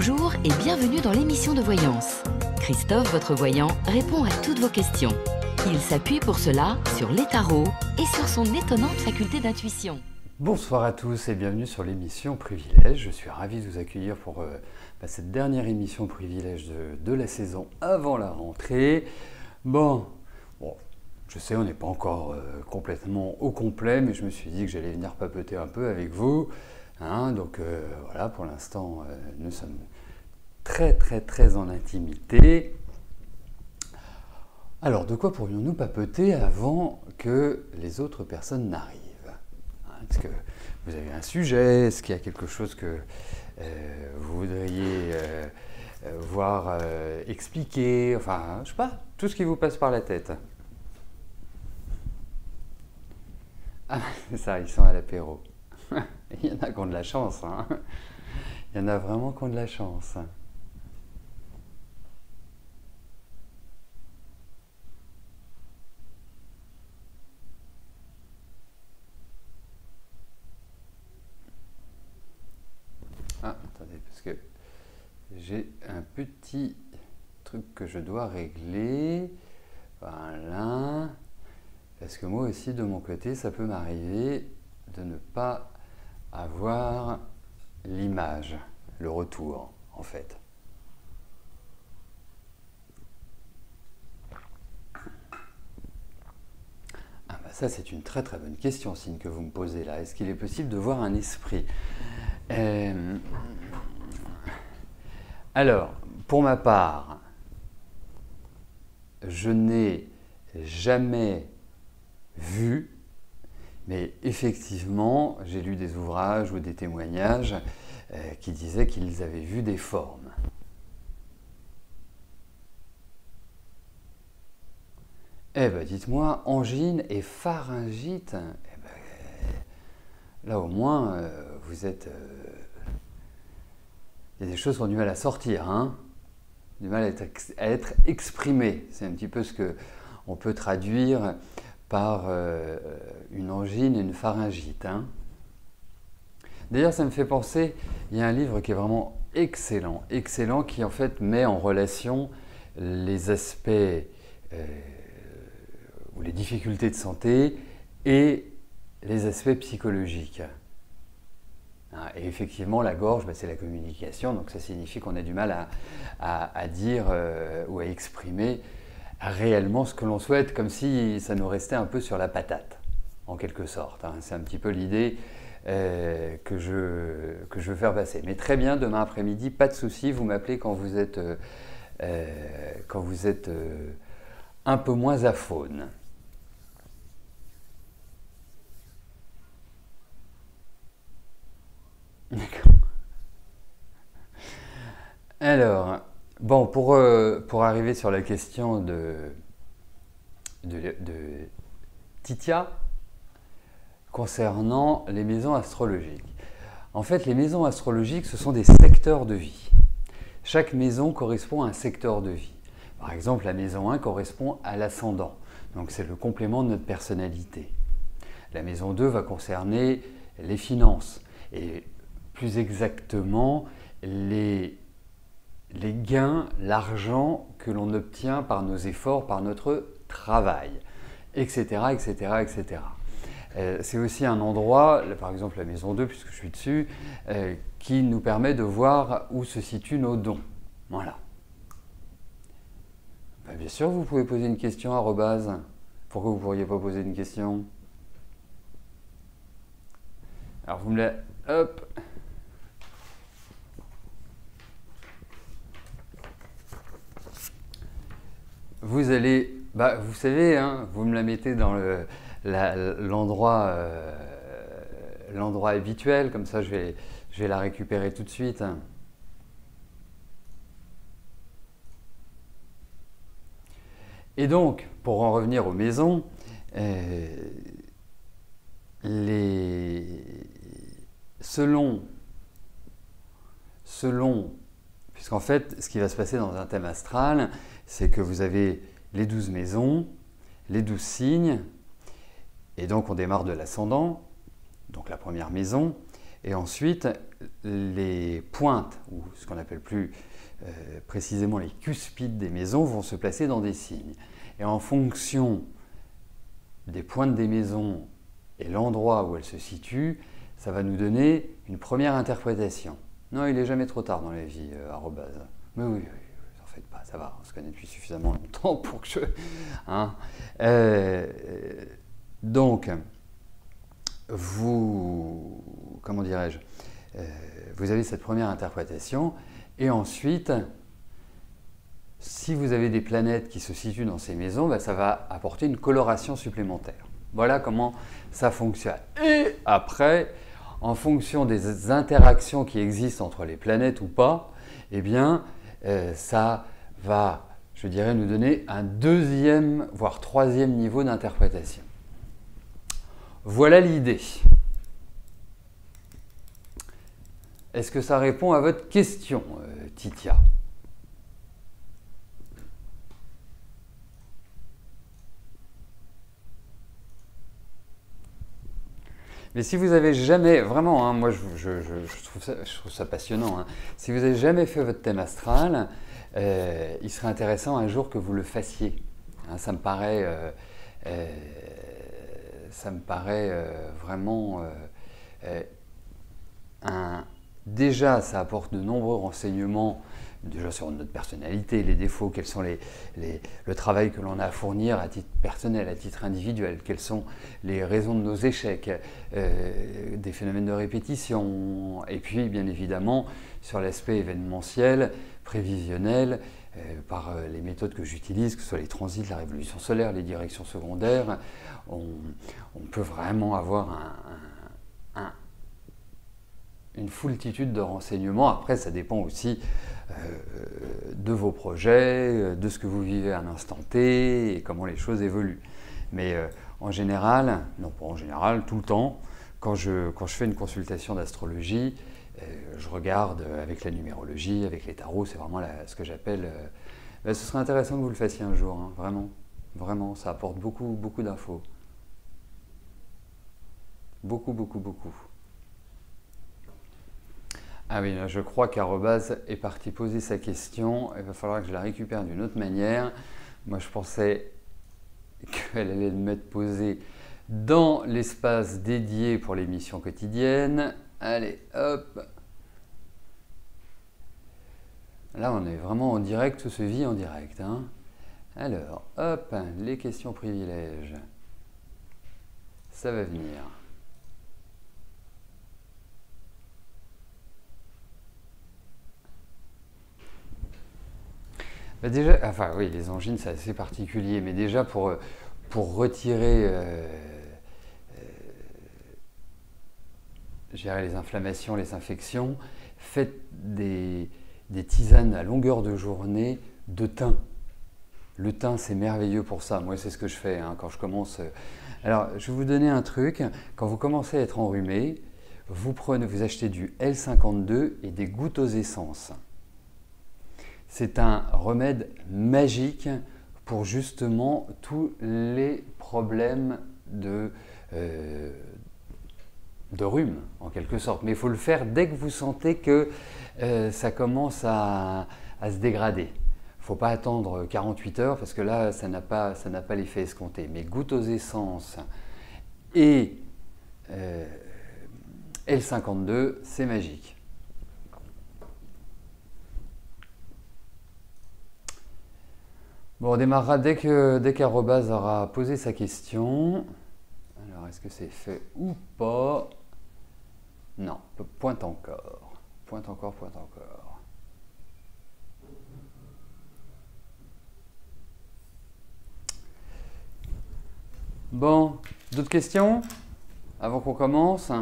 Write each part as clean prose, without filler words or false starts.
Bonjour et bienvenue dans l'émission de voyance. Christophe, votre voyant, répond à toutes vos questions. Il s'appuie pour cela sur les tarots et sur son étonnante faculté d'intuition. Bonsoir à tous et bienvenue sur l'émission Privilège. Je suis ravi de vous accueillir pour cette dernière émission Privilège de la saison avant la rentrée. Bon, je sais, on n'est pas encore complètement au complet, mais je me suis dit que j'allais venir papoter un peu avec vous. Donc voilà, pour l'instant, nous sommes très en intimité. Alors, de quoi pourrions-nous papoter avant que les autres personnes n'arrivent ? Est-ce que vous avez un sujet? Est-ce qu'il y a quelque chose que vous voudriez voir expliquer? Enfin, je sais pas, tout ce qui vous passe par la tête. Ah, c'est ça, ils sont à l'apéro. Il y en a qui ont de la chance, hein. Il y en a vraiment qui ont de la chance. Ah, attendez, parce que j'ai un petit truc que je dois régler. Voilà. Parce que moi aussi, de mon côté, ça peut m'arriver de ne pas avoir l'image, le retour, en fait. Ah bah ça, c'est une très bonne question, Signe, que vous me posez là. Est-ce qu'il est possible de voir un esprit ? Alors, pour ma part, je n'ai jamais vu, mais effectivement, j'ai lu des ouvrages ou des témoignages qui disaient qu'ils avaient vu des formes. Eh bien, dites-moi, angine et pharyngite, là au moins, vous êtes... il y a des choses qui ont du mal à sortir, hein, du mal à être exprimées. C'est un petit peu ce qu'on peut traduire par une angine et une pharyngite. Hein. D'ailleurs, ça me fait penser, il y a un livre qui est vraiment excellent, qui en fait met en relation les aspects ou les difficultés de santé et les aspects psychologiques. Et effectivement, la gorge, c'est la communication, donc ça signifie qu'on a du mal à dire ou à exprimer réellement ce que l'on souhaite, comme si ça nous restait un peu sur la patate, en quelque sorte. C'est un petit peu l'idée que je veux faire passer. Mais très bien, demain après-midi, pas de souci, vous m'appelez quand vous êtes un peu moins aphone. D'accord. Alors, bon, pour arriver sur la question de Titia, concernant les maisons astrologiques. En fait, les maisons astrologiques, ce sont des secteurs de vie. Chaque maison correspond à un secteur de vie. Par exemple, la maison 1 correspond à l'ascendant, donc c'est le complément de notre personnalité. La maison 2 va concerner les finances, et plus exactement les gains, l'argent que l'on obtient par nos efforts, par notre travail, etc. C'est aussi un endroit, par exemple la maison 2, puisque je suis dessus, qui nous permet de voir où se situent nos dons. Voilà. Bien sûr, vous pouvez poser une question, arrobase. Pourquoi vous ne pourriez pas poser une question? Alors vous me la... Hop. Vous allez... vous savez, hein, vous me la mettez dans l'endroit habituel, comme ça je vais la récupérer tout de suite. Et donc, pour en revenir aux maisons, selon, puisqu'en fait, ce qui va se passer dans un thème astral, c'est que vous avez les 12 maisons, les 12 signes, et donc on démarre de l'ascendant, donc la première maison, Et ensuite, les pointes, ou ce qu'on appelle plus précisément les cuspides des maisons, vont se placer dans des signes. Et en fonction des pointes des maisons et l'endroit où elles se situent, ça va nous donner une première interprétation. Non, il n'est jamais trop tard dans la vie, arrobase. Mais oui, n'en faites pas, ça va, on se connaît depuis suffisamment longtemps pour que je... Hein. Donc, vous, comment dirais-je, vous avez cette première interprétation, et ensuite, si vous avez des planètes qui se situent dans ces maisons, ben ça va apporter une coloration supplémentaire. Voilà comment ça fonctionne. Et après, en fonction des interactions qui existent entre les planètes ou pas, eh bien, ça va, je dirais, nous donner un deuxième, voire troisième niveau d'interprétation. Voilà l'idée. Est-ce que ça répond à votre question, Titia ? Mais si vous avez jamais, vraiment, hein, moi je trouve ça passionnant, hein. Si vous n'avez jamais fait votre thème astral, il serait intéressant un jour que vous le fassiez. Hein, ça me paraît vraiment déjà, ça apporte de nombreux renseignements déjà sur notre personnalité, les défauts, quels sont le travail que l'on a à fournir à titre personnel, à titre individuel, quelles sont les raisons de nos échecs, des phénomènes de répétition, et puis bien évidemment sur l'aspect événementiel, prévisionnel, par les méthodes que j'utilise, que ce soit les transits, la révolution solaire, les directions secondaires, on peut vraiment avoir une foultitude de renseignements. Après, ça dépend aussi de vos projets, de ce que vous vivez à un instant T et comment les choses évoluent. Mais en général, non pas en général, tout le temps, quand je fais une consultation d'astrologie, je regarde avec la numérologie, avec les tarots, c'est vraiment ce que j'appelle... ce serait intéressant que vous le fassiez un jour, hein, vraiment. Vraiment, ça apporte beaucoup, beaucoup d'infos. Beaucoup, beaucoup, beaucoup. Ah oui, là, je crois qu'Arobase est parti poser sa question. Il va falloir que je la récupère d'une autre manière. Moi, je pensais qu'elle allait le mettre posé dans l'espace dédié pour l'émission quotidienne. Allez, hop. Là, on est vraiment en direct, tout se vit en direct. Hein. Alors, hop, les questions privilèges. Ça va venir. Bah déjà, enfin oui, les angines c'est assez particulier, mais déjà pour retirer gérer les inflammations, les infections, faites des tisanes à longueur de journée de thym. Le thym c'est merveilleux pour ça, moi c'est ce que je fais hein, quand je commence. Alors je vais vous donner un truc, quand vous commencez à être enrhumé, vous achetez du L52 et des gouttes aux essences. C'est un remède magique pour justement tous les problèmes de rhume, en quelque sorte. Mais il faut le faire dès que vous sentez que ça commence à se dégrader. Il ne faut pas attendre 48 heures parce que là, ça n'a pas l'effet escompté. Mais gouttes aux essences et L52, c'est magique. Bon, on démarrera dès qu'Arobase aura posé sa question. Alors, est-ce que c'est fait ou pas? Non, pointe encore. Pointe encore, pointe encore. Bon, d'autres questions? Avant qu'on commence?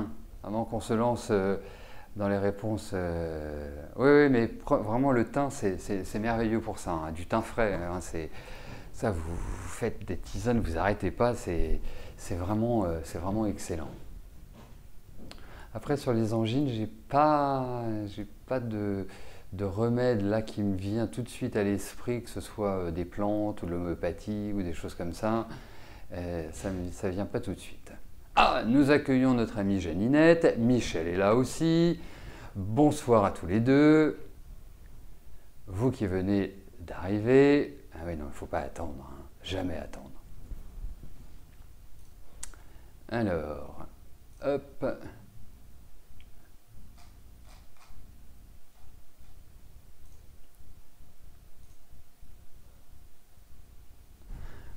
Avant qu'on se lance dans les réponses. Oui, mais vraiment le thym, c'est merveilleux pour ça. Hein. Du thym frais, hein, ça, vous faites des tisanes, vous n'arrêtez pas, c'est vraiment excellent. Après, sur les angines, j'ai pas de remède là qui me vient tout de suite à l'esprit, que ce soit des plantes ou de l'homéopathie ou des choses comme ça. Ça vient pas tout de suite. Ah, nous accueillons notre amie Janinette. Michel est là aussi. Bonsoir à tous les deux. Vous qui venez d'arriver. Ah oui, non, il ne faut pas attendre. Hein. Jamais attendre. Alors, hop.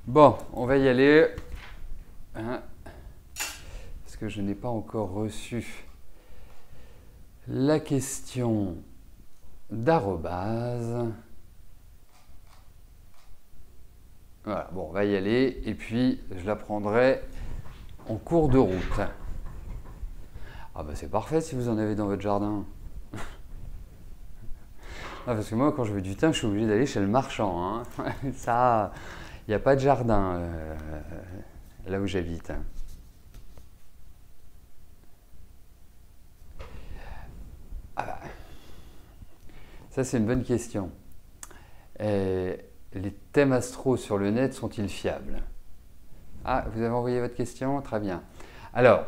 Bon, on va y aller. Hein, parce que je n'ai pas encore reçu la question d'arrobase. Voilà, bon, on va y aller. Et puis, je la prendrai en cours de route. Ah bah c'est parfait si vous en avez dans votre jardin. Ah, parce que moi, quand je veux du thym, je suis obligé d'aller chez le marchand. Hein. Ça, il n'y a pas de jardin là où j'habite. Ah bah, ça, c'est une bonne question. Les thèmes astro sur le net sont-ils fiables? Ah, vous avez envoyé votre question? Très bien. Alors,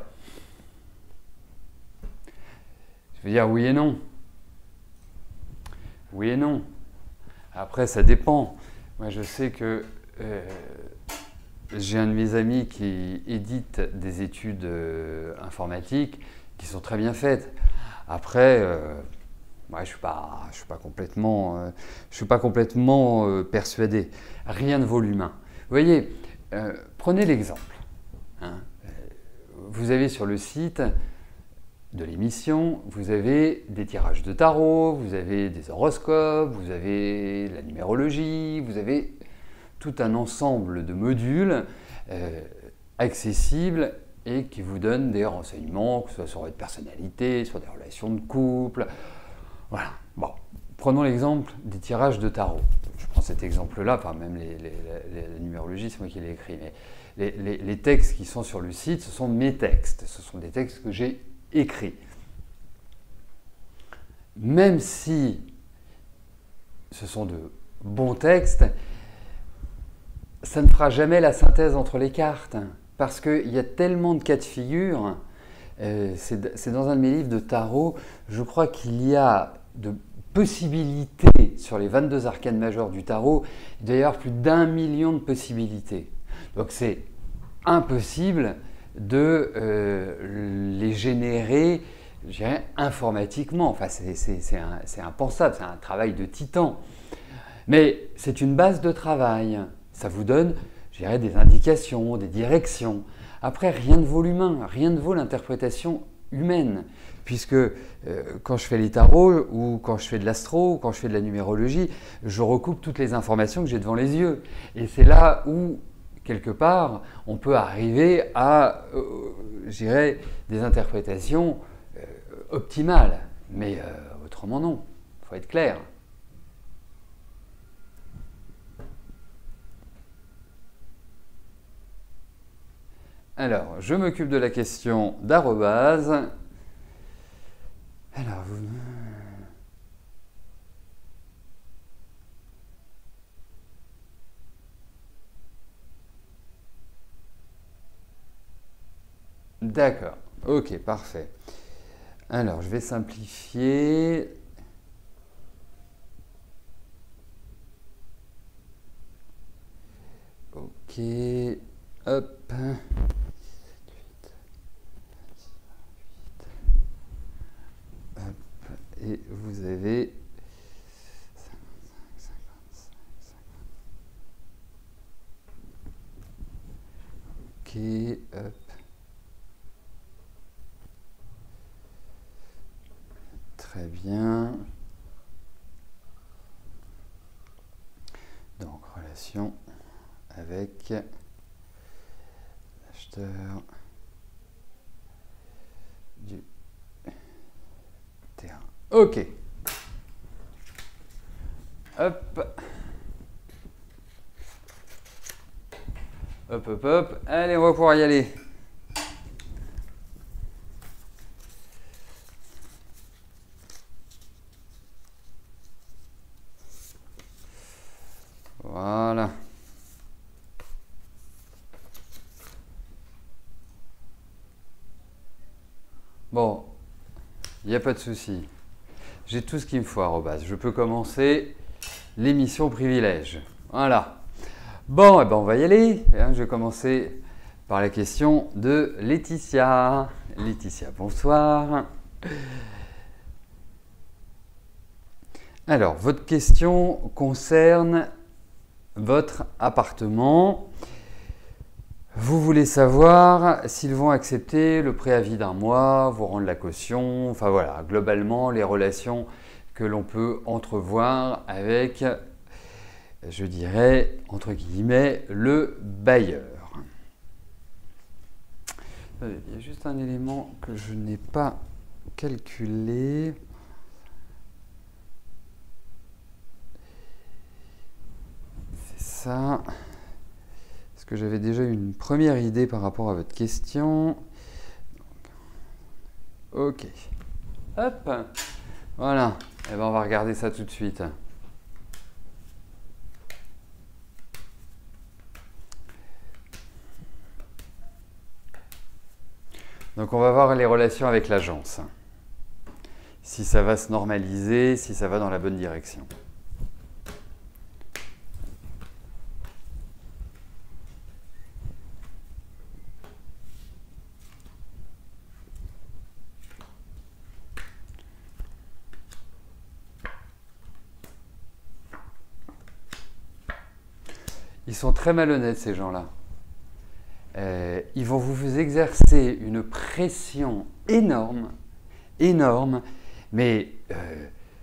je veux dire oui et non. Oui et non. Après, ça dépend. Moi, je sais que j'ai un de mes amis qui édite des études informatiques qui sont très bien faites. Après, ouais, je suis pas complètement persuadé. Rien ne vaut l'humain. Vous voyez, prenez l'exemple. Hein. Vous avez sur le site de l'émission, vous avez des tirages de tarot, vous avez des horoscopes, vous avez la numérologie, vous avez tout un ensemble de modules accessibles et qui vous donnent des renseignements, que ce soit sur votre personnalité, sur des relations de couple. Voilà. Bon, prenons l'exemple des tirages de tarot. Je prends cet exemple-là, enfin même la numérologie, c'est moi qui l'ai écrit, mais les textes qui sont sur le site, ce sont mes textes, ce sont des textes que j'ai écrits. Même si ce sont de bons textes, ça ne fera jamais la synthèse entre les cartes, parce qu'il y a tellement de cas de figure. C'est dans un de mes livres de tarot, je crois qu'il y a de possibilités sur les 22 arcanes majeures du tarot, il doit y avoir plus d'1 million de possibilités. Donc c'est impossible de les générer, je dirais, informatiquement. Enfin, c'est impensable, c'est un travail de titan. Mais c'est une base de travail. Ça vous donne, je dirais, des indications, des directions. Après, rien ne vaut l'humain, rien ne vaut l'interprétation humaine. Puisque quand je fais les tarots, ou quand je fais de l'astro, ou quand je fais de la numérologie, je recoupe toutes les informations que j'ai devant les yeux. Et c'est là où, quelque part, on peut arriver à, je dirais, des interprétations optimales. Mais autrement, non. Il faut être clair. Alors, je m'occupe de la question d'arrobase. Alors, vous... D'accord, ok, parfait. Alors, je vais simplifier. Ok, hop. Et vous avez 55, 55. Ok, hop. Très bien. Donc, relation avec l'acheteur du terrain. Ok. Hop. Hop, hop, hop. Allez, on va pouvoir y aller. Voilà. n'y a pas de souci. J'ai tout ce qu'il me faut, arrobase. Je peux commencer l'émission privilège. Voilà. Bon, eh ben, on va y aller. Je vais commencer par la question de Laetitia. Laetitia, bonsoir. Alors, votre question concerne votre appartement. Vous voulez savoir s'ils vont accepter le préavis d'un mois, vous rendre la caution, enfin voilà, globalement les relations que l'on peut entrevoir avec, je dirais, entre guillemets, le bailleur. Il y a juste un élément que je n'ai pas calculé. C'est ça. Parce que j'avais déjà une première idée par rapport à votre question. Ok. Hop. Voilà. Eh ben, on va regarder ça tout de suite. Donc on va voir les relations avec l'agence. Si ça va se normaliser, si ça va dans la bonne direction. Ils sont très malhonnêtes, ces gens-là. Ils vont vous exercer une pression énorme, énorme, mais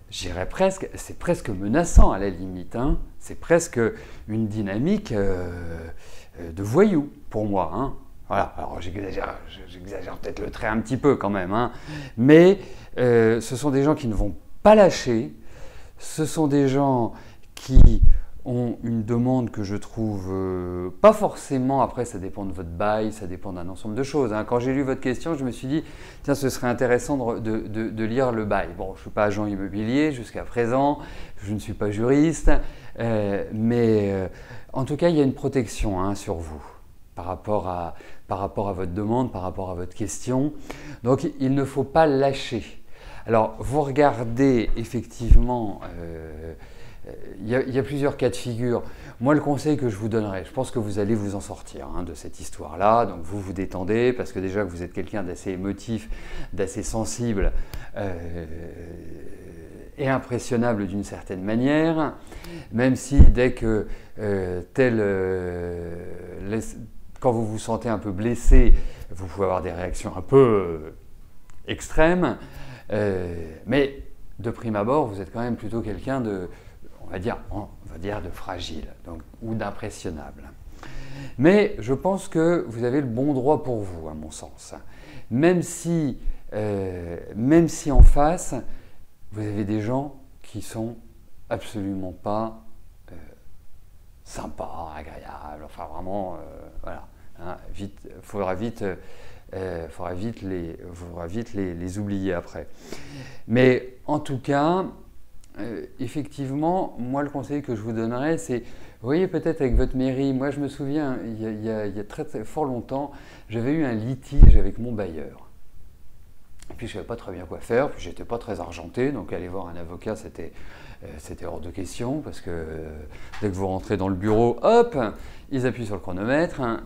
j'irais presque, c'est presque menaçant à la limite. Hein. C'est presque une dynamique de voyou pour moi. Hein. Voilà, alors j'exagère peut-être le trait un petit peu quand même, hein. Mais ce sont des gens qui ne vont pas lâcher, ce sont des gens qui ont une demande que je trouve pas forcément, après ça dépend de votre bail, ça dépend d'un ensemble de choses. Hein. Quand j'ai lu votre question, je me suis dit, tiens, ce serait intéressant de lire le bail. Bon, je ne suis pas agent immobilier jusqu'à présent, je ne suis pas juriste, mais en tout cas, il y a une protection hein, sur vous par rapport à votre demande, par rapport à votre question. Donc, il ne faut pas lâcher. Alors, vous regardez effectivement... il y a plusieurs cas de figure. Moi, le conseil que je vous donnerais, je pense que vous allez vous en sortir hein, de cette histoire-là. Donc, vous vous détendez parce que déjà que vous êtes quelqu'un d'assez émotif, d'assez sensible et impressionnable d'une certaine manière. Même si dès que quand vous vous sentez un peu blessé, vous pouvez avoir des réactions un peu extrêmes. Mais de prime abord, vous êtes quand même plutôt quelqu'un de... on va dire de fragile donc, ou d'impressionnable. Mais je pense que vous avez le bon droit pour vous, à mon sens. Même si en face, vous avez des gens qui sont absolument pas sympas, agréables, enfin vraiment, voilà. Hein, faudra vite les oublier après. Mais en tout cas, effectivement, moi le conseil que je vous donnerais, c'est, vous voyez peut-être avec votre mairie, moi je me souviens, il y a très fort longtemps, j'avais eu un litige avec mon bailleur. Et puis je ne savais pas très bien quoi faire, puis j'étais pas très argenté, donc aller voir un avocat c'était hors de question, parce que dès que vous rentrez dans le bureau, hop, ils appuient sur le chronomètre. Hein,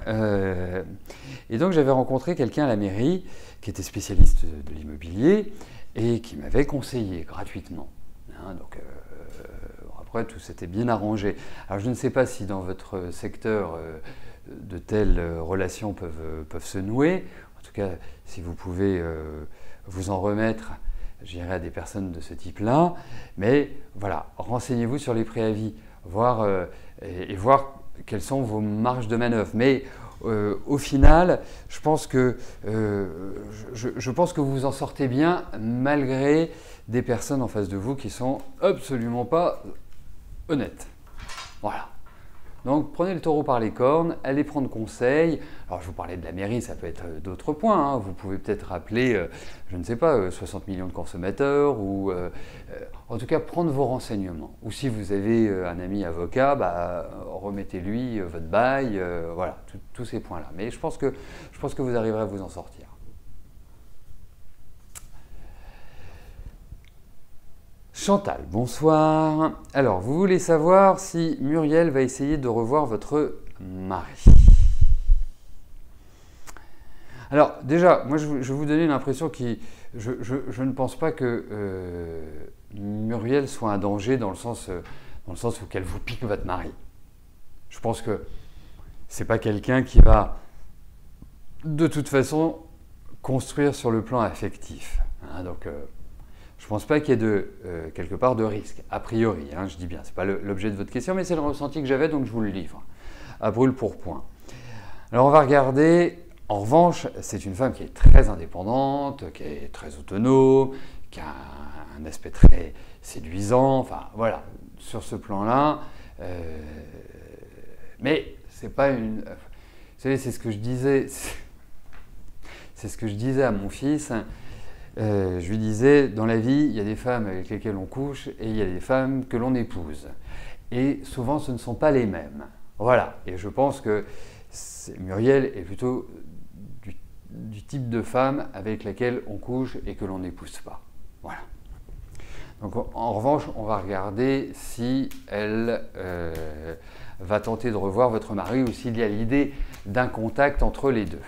et donc j'avais rencontré quelqu'un à la mairie qui était spécialiste de l'immobilier et qui m'avait conseillé gratuitement. Hein, donc après tout s'était bien arrangé. Alors je ne sais pas si dans votre secteur de telles relations peuvent se nouer. En tout cas, si vous pouvez vous en remettre, je dirais, à des personnes de ce type-là. Mais voilà, renseignez-vous sur les préavis, voir quelles sont vos marges de manœuvre. Mais au final, je pense que vous vous en sortez bien malgré des personnes en face de vous qui sont absolument pas honnêtes. Voilà. Donc prenez le taureau par les cornes, allez prendre conseil. Alors je vous parlais de la mairie, ça peut être d'autres points. Hein. Vous pouvez peut-être rappeler, je ne sais pas, 60 millions de consommateurs ou en tout cas prendre vos renseignements. Ou si vous avez un ami avocat, remettez-lui votre bail, voilà, tous ces points-là. Mais je pense que vous arriverez à vous en sortir. Chantal, bonsoir. Alors, vous voulez savoir si Muriel va essayer de revoir votre mari. Alors, déjà, moi, je vais vous donner l'impression que je ne pense pas que Muriel soit un danger dans le sens où qu'elle vous pique votre mari. Je pense que c'est pas quelqu'un qui va, de toute façon, construire sur le plan affectif. Donc, je ne pense pas qu'il y ait quelque part de risque, a priori. Je dis bien, ce n'est pas l'objet de votre question, mais c'est le ressenti que j'avais, donc je vous le livre, à brûle pour point. Alors, on va regarder. En revanche, c'est une femme qui est très indépendante, qui est très autonome, qui a un aspect très séduisant. Enfin, voilà, sur ce plan-là. Mais c'est pas une. Vous savez, c'est ce que je disais. C'est ce que je disais à mon fils. Je lui disais, dans la vie, il y a des femmes avec lesquelles on couche et il y a des femmes que l'on épouse. Et souvent, ce ne sont pas les mêmes. Voilà. Et je pense que Muriel est plutôt du type de femme avec laquelle on couche et que l'on n'épouse pas. Voilà. Donc, en revanche, on va regarder si elle va tenter de revoir votre mari ou s'il y a l'idée d'un contact entre les deux.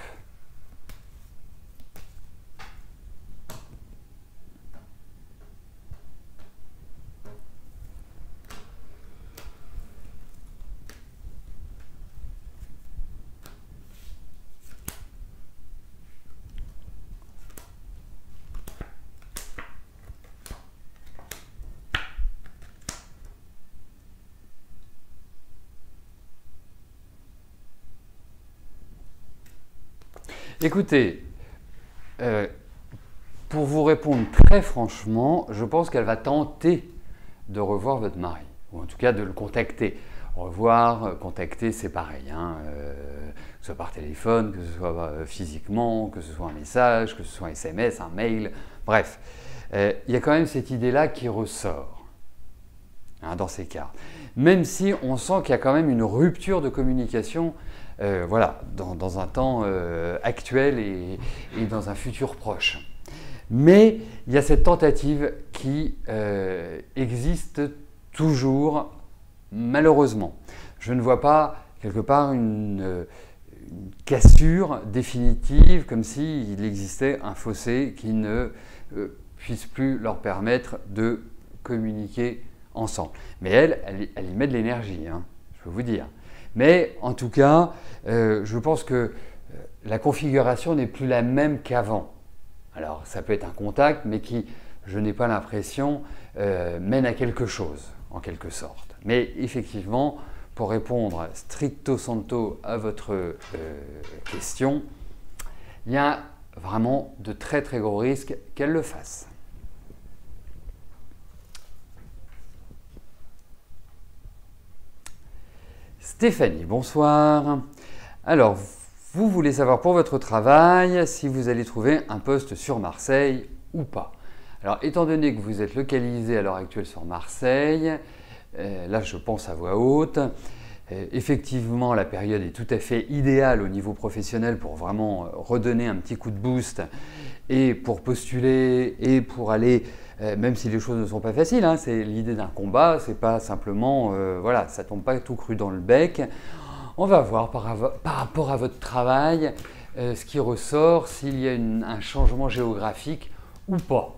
Écoutez, pour vous répondre très franchement, je pense qu'elle va tenter de revoir votre mari, ou en tout cas de le contacter. Revoir, contacter, c'est pareil, que ce soit par téléphone, que ce soit physiquement, que ce soit un message, que ce soit un SMS, un mail, bref. Il y a quand même cette idée-là qui ressort dans ces cas. Même si on sent qu'il y a quand même une rupture de communication voilà, dans un temps actuel et dans un futur proche. Mais il y a cette tentative qui existe toujours, malheureusement. Je ne vois pas quelque part une cassure définitive, comme s'il existait un fossé qui ne puisse plus leur permettre de communiquer ensemble. Mais elle y met de l'énergie, je peux vous dire. Mais en tout cas, je pense que la configuration n'est plus la même qu'avant. Alors, ça peut être un contact, mais qui, je n'ai pas l'impression, mène à quelque chose, en quelque sorte. Mais effectivement, pour répondre stricto sensu à votre question, il y a vraiment de très très gros risques qu'elle le fasse. Stéphanie, bonsoir. Alors, vous voulez savoir pour votre travail si vous allez trouver un poste sur Marseille ou pas. Alors, étant donné que vous êtes localisé à l'heure actuelle sur Marseille, là je pense à voix haute, effectivement la période est tout à fait idéale au niveau professionnel pour vraiment redonner un petit coup de boost et pour postuler et pour aller, même si les choses ne sont pas faciles, c'est l'idée d'un combat, c'est pas simplement, voilà, ça tombe pas tout cru dans le bec. On va voir par rapport à votre travail ce qui ressort, s'il y a un changement géographique ou pas.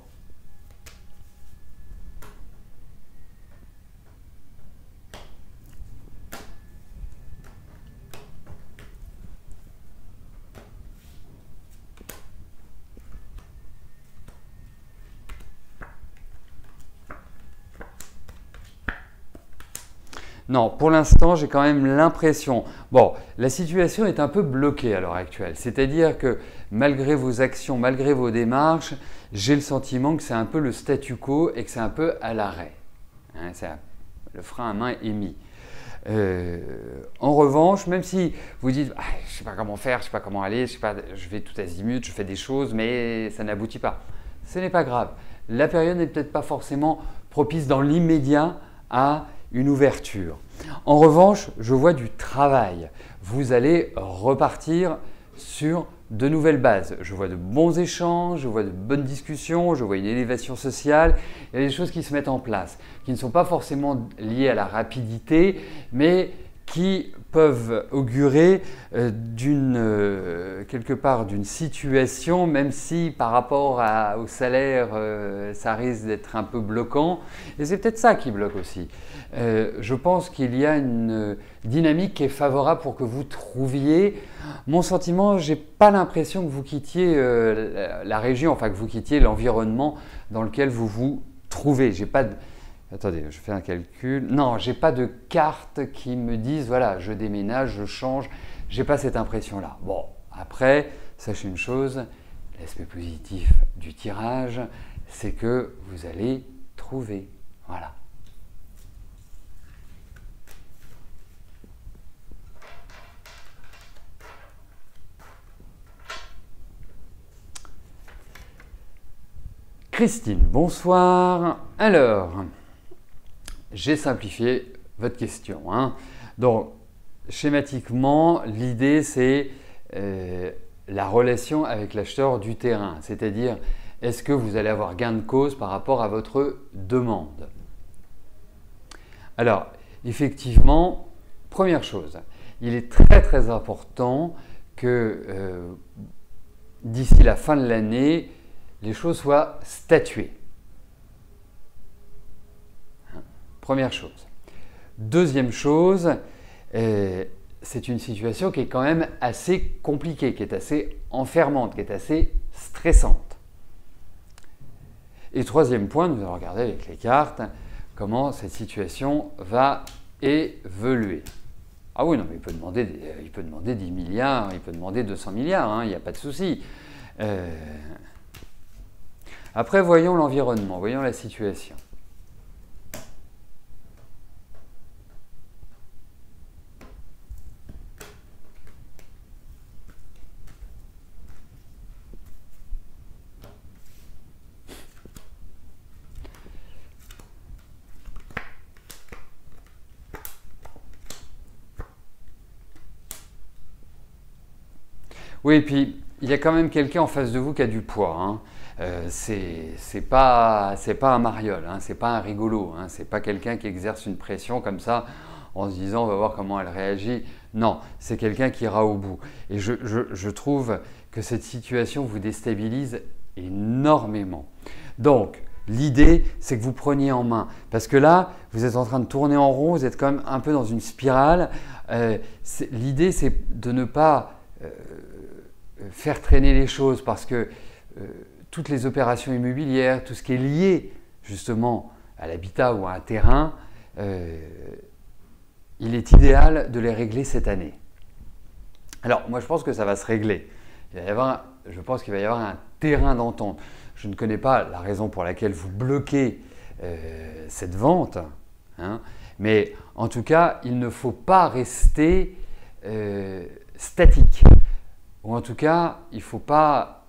Non, pour l'instant, j'ai quand même l'impression… Bon, la situation est un peu bloquée à l'heure actuelle. C'est-à-dire que malgré vos actions, malgré vos démarches, j'ai le sentiment que c'est un peu le statu quo et que c'est un peu à l'arrêt. Le frein à main est mis. En revanche, même si vous dites « je ne sais pas comment faire, je ne sais pas comment aller, je vais tout azimut, je fais des choses, mais ça n'aboutit pas », ce n'est pas grave. La période n'est peut-être pas forcément propice dans l'immédiat à une ouverture. En revanche, je vois du travail. Vous allez repartir sur de nouvelles bases. Je vois de bons échanges, je vois de bonnes discussions, je vois une élévation sociale. Il y a des choses qui se mettent en place, qui ne sont pas forcément liées à la rapidité, mais qui peuvent augurer quelque part d'une situation, même si par rapport au salaire, ça risque d'être un peu bloquant. Et c'est peut-être ça qui bloque aussi. Je pense qu'il y a une dynamique qui est favorable pour que vous trouviez. Mon sentiment, je n'ai pas l'impression que vous quittiez la région, enfin que vous quittiez l'environnement dans lequel vous vous trouvez. J'ai pas de... Attendez, je fais un calcul. Non, j'ai pas de carte qui me dise voilà, je déménage, je change. J'ai pas cette impression-là. Bon, après, sachez une chose, l'aspect positif du tirage, c'est que vous allez trouver. Voilà. Christine, bonsoir. Alors, j'ai simplifié votre question. Donc, schématiquement, l'idée, c'est la relation avec l'acheteur du terrain. C'est-à-dire, est-ce que vous allez avoir gain de cause par rapport à votre demande? Alors, effectivement, première chose, il est très très important que d'ici la fin de l'année, les choses soient statuées. Première chose. Deuxième chose, c'est une situation qui est quand même assez compliquée, qui est assez enfermante, qui est assez stressante. Et troisième point, nous allons regarder avec les cartes comment cette situation va évoluer. Ah oui, non, mais il peut demander 10 milliards, il peut demander 200 milliards, il n'y a pas de souci. Après, voyons l'environnement, voyons la situation. Oui, et puis il y a quand même quelqu'un en face de vous qui a du poids. C'est pas un mariole, c'est pas un rigolo, c'est pas quelqu'un qui exerce une pression comme ça en se disant on va voir comment elle réagit. Non, c'est quelqu'un qui ira au bout. Et je trouve que cette situation vous déstabilise énormément. Donc, l'idée, c'est que vous preniez en main. Parce que là, vous êtes en train de tourner en rond, vous êtes quand même un peu dans une spirale. L'idée, c'est de ne pas faire traîner les choses parce que toutes les opérations immobilières, tout ce qui est lié justement à l'habitat ou à un terrain, il est idéal de les régler cette année. Alors, moi, je pense que ça va se régler. Je pense qu'il va y avoir un terrain d'entente. Je ne connais pas la raison pour laquelle vous bloquez cette vente, mais en tout cas, il ne faut pas rester statique. Ou en tout cas, il ne faut pas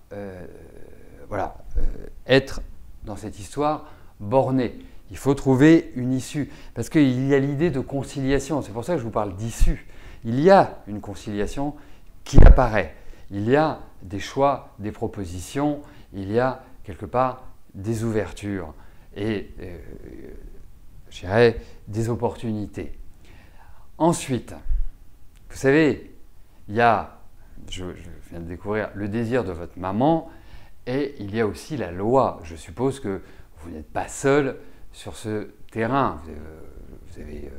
être dans cette histoire borné. Il faut trouver une issue. Parce qu'il y a l'idée de conciliation. C'est pour ça que je vous parle d'issue. Il y a une conciliation qui apparaît. Il y a des choix, des propositions. Il y a quelque part des ouvertures et je dirais des opportunités. Ensuite, vous savez, il y a, je viens de découvrir le désir de votre maman et il y a aussi la loi. Je suppose que vous n'êtes pas seul sur ce terrain. Vous avez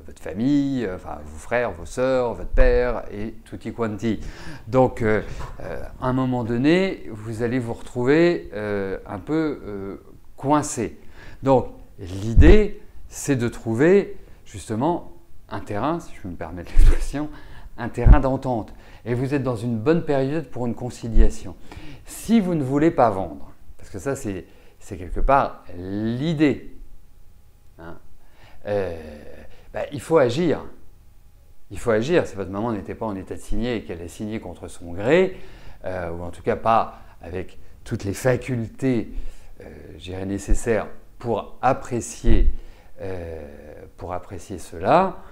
votre famille, vos frères, vos sœurs, votre père et tutti quanti. Donc, à un moment donné, vous allez vous retrouver un peu coincé. Donc, l'idée, c'est de trouver justement un terrain, si je peux me permettre l'expression, un terrain d'entente. Et vous êtes dans une bonne période pour une conciliation. Si vous ne voulez pas vendre, parce que ça, c'est quelque part l'idée, il faut agir. Il faut agir. Si votre maman n'était pas en état de signer et qu'elle a signé contre son gré, ou en tout cas pas avec toutes les facultés nécessaires pour apprécier cela,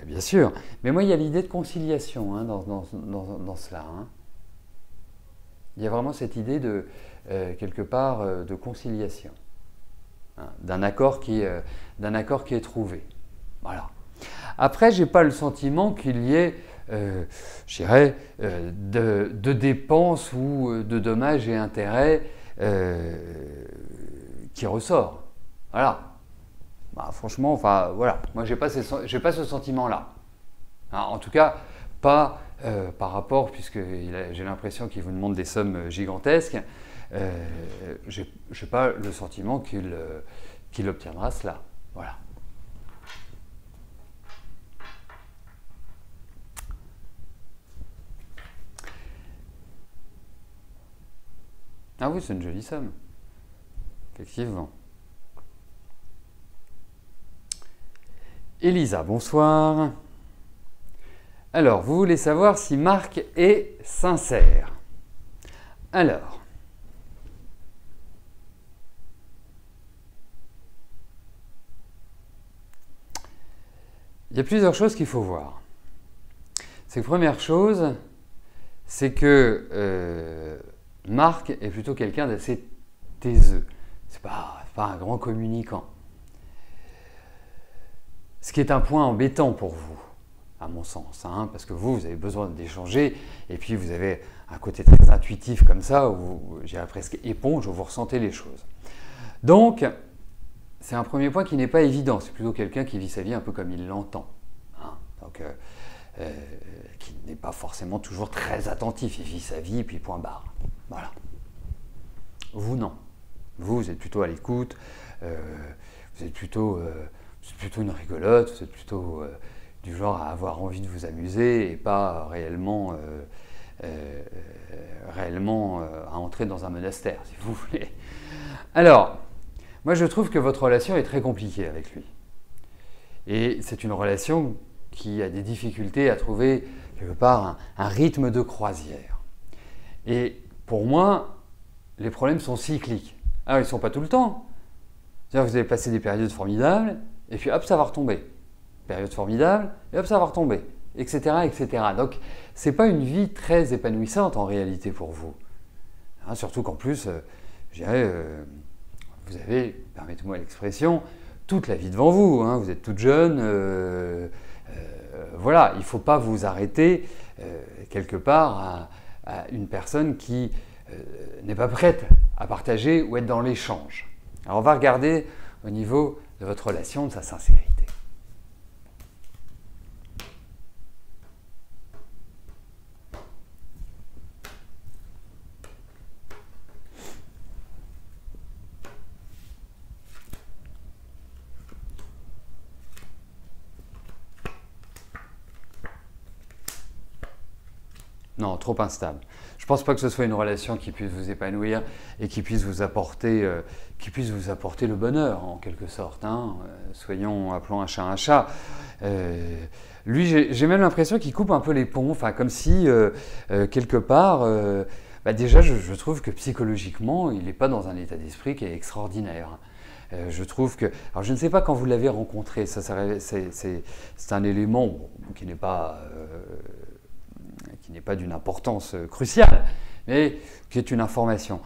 bien sûr. Mais moi, il y a l'idée de conciliation dans cela. Il y a vraiment cette idée de, quelque part, de conciliation, hein, d'un accord qui est trouvé. Voilà. Après, je n'ai pas le sentiment qu'il y ait, je dirais, de dépenses ou de dommages et intérêts qui ressort. Voilà. Bah, franchement, enfin, voilà. Moi, j'ai pas ce sentiment-là. Hein, en tout cas, pas par rapport, puisque j'ai l'impression qu'il vous demande des sommes gigantesques, je n'ai pas le sentiment qu'il obtiendra cela. Voilà. Ah oui, c'est une jolie somme. Effectivement. Elisa, bonsoir. Alors, vous voulez savoir si Marc est sincère. Alors, il y a plusieurs choses qu'il faut voir. C'est que première chose, c'est que Marc est plutôt quelqu'un d'assez taiseux. C'est pas un grand communicant. Ce qui est un point embêtant pour vous, à mon sens, hein, parce que vous avez besoin d'échanger, et puis vous avez un côté très intuitif comme ça, où j'irais presque éponge, où vous ressentez les choses. Donc, c'est un premier point qui n'est pas évident. C'est plutôt quelqu'un qui vit sa vie un peu comme il l'entend. Hein, donc, qui n'est pas forcément toujours très attentif. Il vit sa vie, et puis point barre. Voilà. Vous, non. Vous êtes plutôt à l'écoute, vous êtes plutôt une rigolote, vous êtes plutôt du genre à avoir envie de vous amuser et pas réellement à entrer dans un monastère, si vous voulez. Alors, moi je trouve que votre relation est très compliquée avec lui. Et c'est une relation qui a des difficultés à trouver quelque part un rythme de croisière. Et pour moi, les problèmes sont cycliques. Alors ils ne sont pas tout le temps. C'est-à-dire que vous allez passer des périodes formidables, et puis hop, ça va retomber. Période formidable, et hop, ça va retomber, etc. etc. Donc, ce n'est pas une vie très épanouissante en réalité pour vous. Hein, surtout qu'en plus, je dirais, vous avez, permettez-moi l'expression, toute la vie devant vous. Hein, vous êtes toute jeune. Voilà, il ne faut pas vous arrêter quelque part à une personne qui n'est pas prête à partager ou être dans l'échange. Alors, on va regarder au niveau de votre relation, de sa sincérité. Non, trop instable. Je ne pense pas que ce soit une relation qui puisse vous épanouir et qui puisse vous apporter, le bonheur, en quelque sorte. Hein. Appelons un chat. Lui, j'ai même l'impression qu'il coupe un peu les ponts, comme si, quelque part, déjà, je trouve que psychologiquement, il n'est pas dans un état d'esprit qui est extraordinaire. Je trouve que... Alors, je ne sais pas quand vous l'avez rencontré, c'est un élément qui n'est pas... d'une importance cruciale, mais qui est une information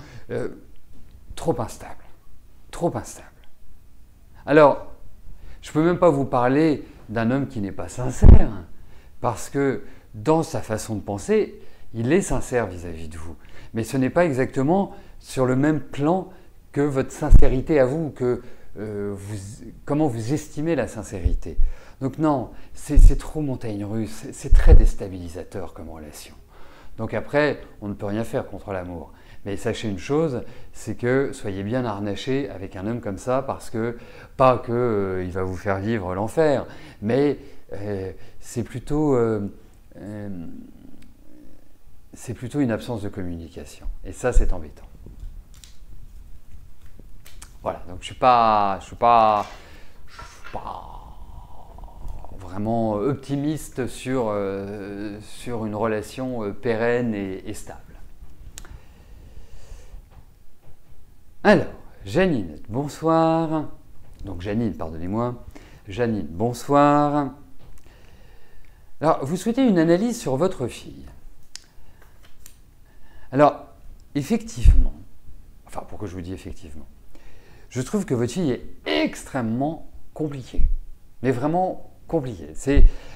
trop instable. Trop instable. Alors, je ne peux même pas vous parler d'un homme qui n'est pas sincère, parce que dans sa façon de penser, il est sincère vis-à-vis de vous. Mais ce n'est pas exactement sur le même plan que votre sincérité à vous, comment vous estimez la sincérité. Donc non, c'est trop montagne russe, c'est très déstabilisateur comme relation. Donc après, on ne peut rien faire contre l'amour. Mais sachez une chose, c'est que soyez bien harnaché avec un homme comme ça, parce que, pas qu'il va vous faire vivre l'enfer, mais c'est plutôt une absence de communication. Et ça, c'est embêtant. Voilà, donc je suis pas vraiment optimiste sur une relation pérenne et stable. Alors, Janine, bonsoir. Donc Janine, pardonnez-moi. Janine, bonsoir. Alors, vous souhaitez une analyse sur votre fille. Alors, effectivement, enfin pourquoi je vous dis effectivement, je trouve que votre fille est extrêmement compliquée, mais vraiment compliquée.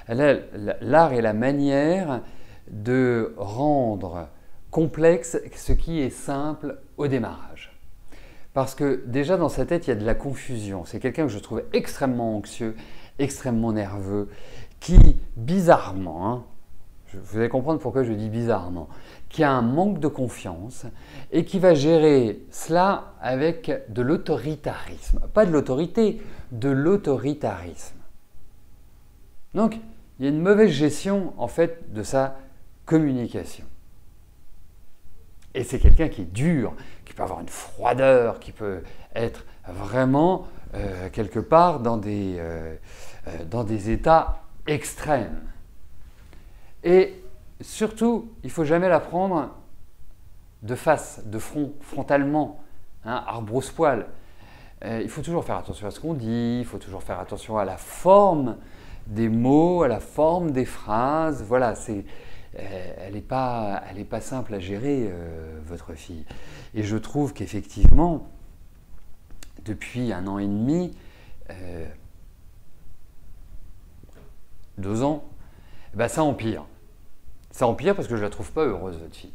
Elle a l'art et la manière de rendre complexe ce qui est simple au démarrage. Parce que déjà dans sa tête, il y a de la confusion. C'est quelqu'un que je trouve extrêmement anxieux, extrêmement nerveux, qui bizarrement, hein, vous allez comprendre pourquoi je dis bizarrement, qui a un manque de confiance et qui va gérer cela avec de l'autoritarisme. Pas de l'autorité, de l'autoritarisme. Donc, il y a une mauvaise gestion en fait de sa communication. Et c'est quelqu'un qui est dur, qui peut avoir une froideur, qui peut être vraiment quelque part dans des états extrêmes. Et surtout, il ne faut jamais la prendre de face, de front, frontalement, hein, arbrousse-poil. Il faut toujours faire attention à ce qu'on dit, il faut toujours faire attention à la forme des mots, à la forme des phrases. Voilà, elle n'est pas simple à gérer, votre fille. Et je trouve qu'effectivement, depuis 1 an et demi, 2 ans, ben ça empire. Ça empire parce que je ne la trouve pas heureuse, votre fille.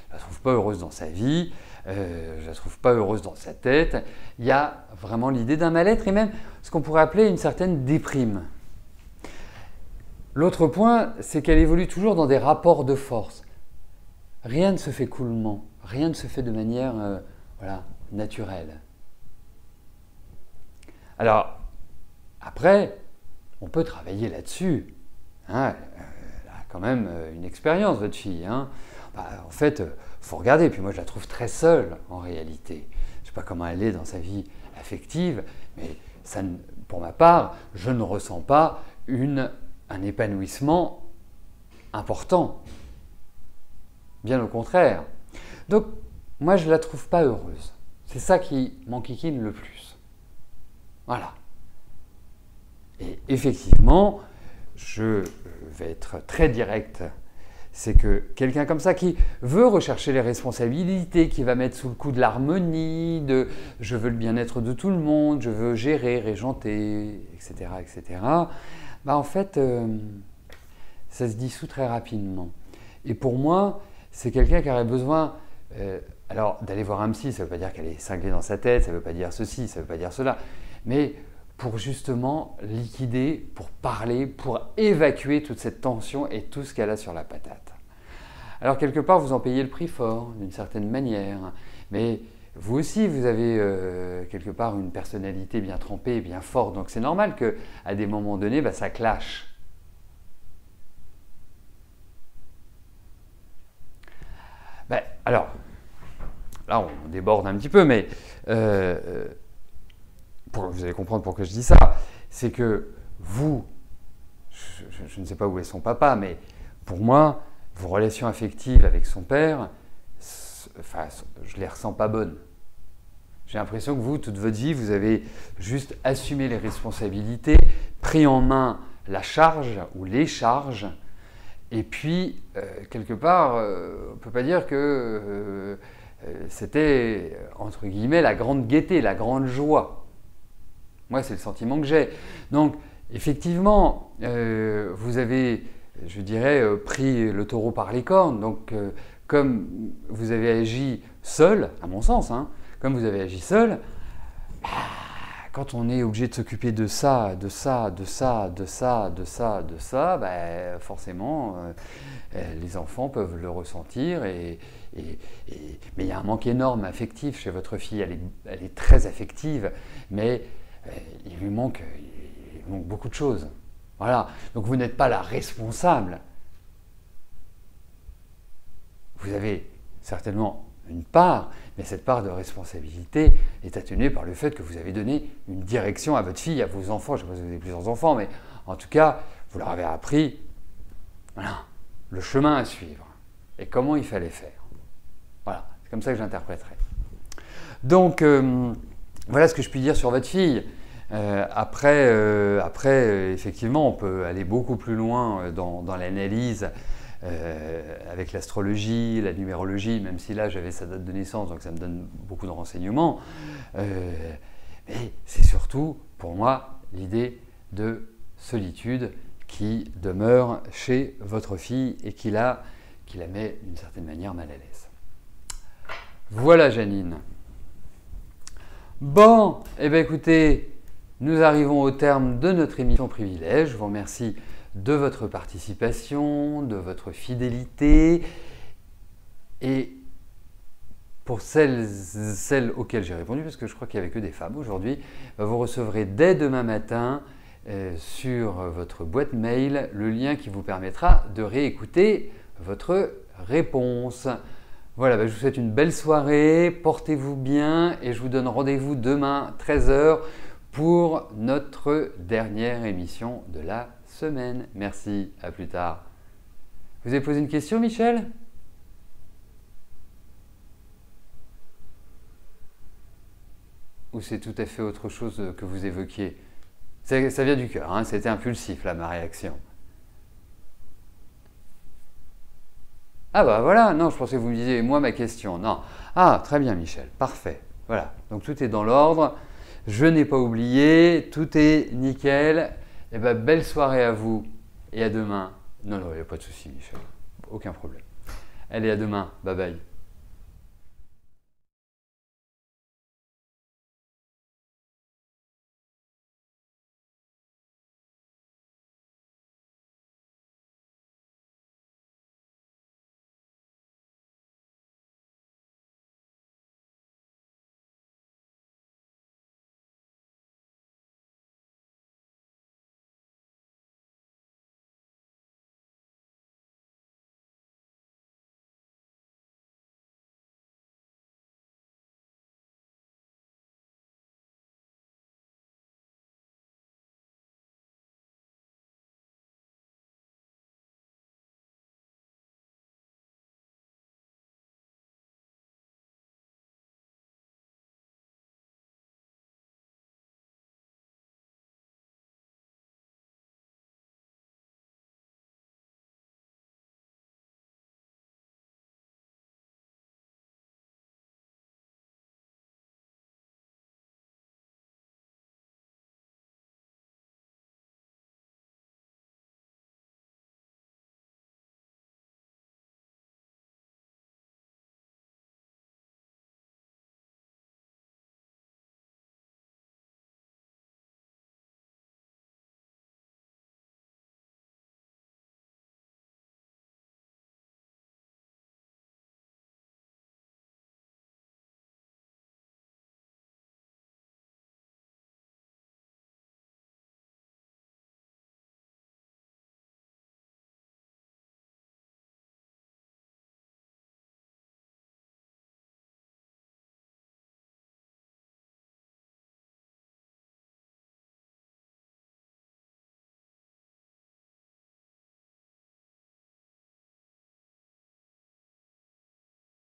Je ne la trouve pas heureuse dans sa vie, je ne la trouve pas heureuse dans sa tête. Il y a vraiment l'idée d'un mal-être et même ce qu'on pourrait appeler une certaine déprime. L'autre point, c'est qu'elle évolue toujours dans des rapports de force. Rien ne se fait coolement, rien ne se fait de manière naturelle. Alors, après, on peut travailler là-dessus. Hein, elle a quand même une expérience, votre fille. Hein. En fait, il faut regarder. Puis moi, je la trouve très seule, en réalité. Je ne sais pas comment elle est dans sa vie affective, mais ça, pour ma part, je ne ressens pas un épanouissement important. Bien au contraire. Donc, moi, je ne la trouve pas heureuse. C'est ça qui m'enquiquine le plus. Voilà. Et effectivement, je vais être très direct. C'est que quelqu'un comme ça qui veut rechercher les responsabilités, qui va mettre sous le coup de l'harmonie, de « je veux le bien-être de tout le monde, je veux gérer, régenter, etc. etc. », en fait, ça se dissout très rapidement. Et pour moi, c'est quelqu'un qui aurait besoin alors d'aller voir un psy, ça ne veut pas dire qu'elle est cinglée dans sa tête, ça ne veut pas dire ceci, ça ne veut pas dire cela, mais pour justement liquider, pour parler, pour évacuer toute cette tension et tout ce qu'elle a sur la patate. Alors quelque part, vous en payez le prix fort, d'une certaine manière, mais vous aussi, vous avez quelque part une personnalité bien trempée, bien forte, donc c'est normal qu'à des moments donnés, ça clash. Alors, là on déborde un petit peu, mais vous allez comprendre pourquoi je dis ça, c'est que vous, je ne sais pas où est son papa, mais pour moi, vos relations affectives avec son père, je ne les ressens pas bonnes. J'ai l'impression que vous, toute votre vie, vous avez juste assumé les responsabilités, pris en main la charge ou les charges, et puis, quelque part, on ne peut pas dire que c'était, entre guillemets, la grande gaieté, la grande joie. Moi, c'est le sentiment que j'ai. Donc, effectivement, vous avez, je dirais, pris le taureau par les cornes. Donc, comme vous avez agi seul, à mon sens, hein, comme vous avez agi seul, quand on est obligé de s'occuper de ça, forcément, les enfants peuvent le ressentir. Mais il y a un manque énorme affectif chez votre fille. Elle est très affective, mais il lui manque beaucoup de choses. Voilà. Donc vous n'êtes pas la responsable. Vous avez certainement une part, mais cette part de responsabilité est atténuée par le fait que vous avez donné une direction à votre fille, à vos enfants. Je ne sais pas si vous avez plusieurs enfants, mais en tout cas, vous leur avez appris le chemin à suivre et comment il fallait faire. Voilà, c'est comme ça que j'interpréterai. Donc, voilà ce que je puis dire sur votre fille. Après, effectivement, on peut aller beaucoup plus loin dans l'analyse avec l'astrologie, la numérologie, même si là j'avais sa date de naissance, donc ça me donne beaucoup de renseignements. Mais c'est surtout, pour moi, l'idée de solitude qui demeure chez votre fille et qui la met d'une certaine manière mal à l'aise. Voilà Janine. Bon, eh bien écoutez, nous arrivons au terme de notre émission Privilège. Je vous remercie de votre participation, de votre fidélité. Et pour celles auxquelles j'ai répondu, parce que je crois qu'il n'y avait que des femmes aujourd'hui, vous recevrez dès demain matin sur votre boîte mail le lien qui vous permettra de réécouter votre réponse. Voilà, je vous souhaite une belle soirée, portez-vous bien et je vous donne rendez-vous demain 13 h pour notre dernière émission de la semaine. Merci, à plus tard. Vous avez posé une question, Michel ? Ou c'est tout à fait autre chose que vous évoquiez ? Ça vient du cœur, hein, c'était impulsif là, ma réaction. Ah bah voilà, non, je pensais que vous me disiez, moi, ma question. Non. Ah, très bien, Michel, parfait. Voilà, donc tout est dans l'ordre. Je n'ai pas oublié, tout est nickel. Eh bien, belle soirée à vous et à demain. Non, il n'y a pas de souci, Michel. Aucun problème. Allez, à demain. Bye bye.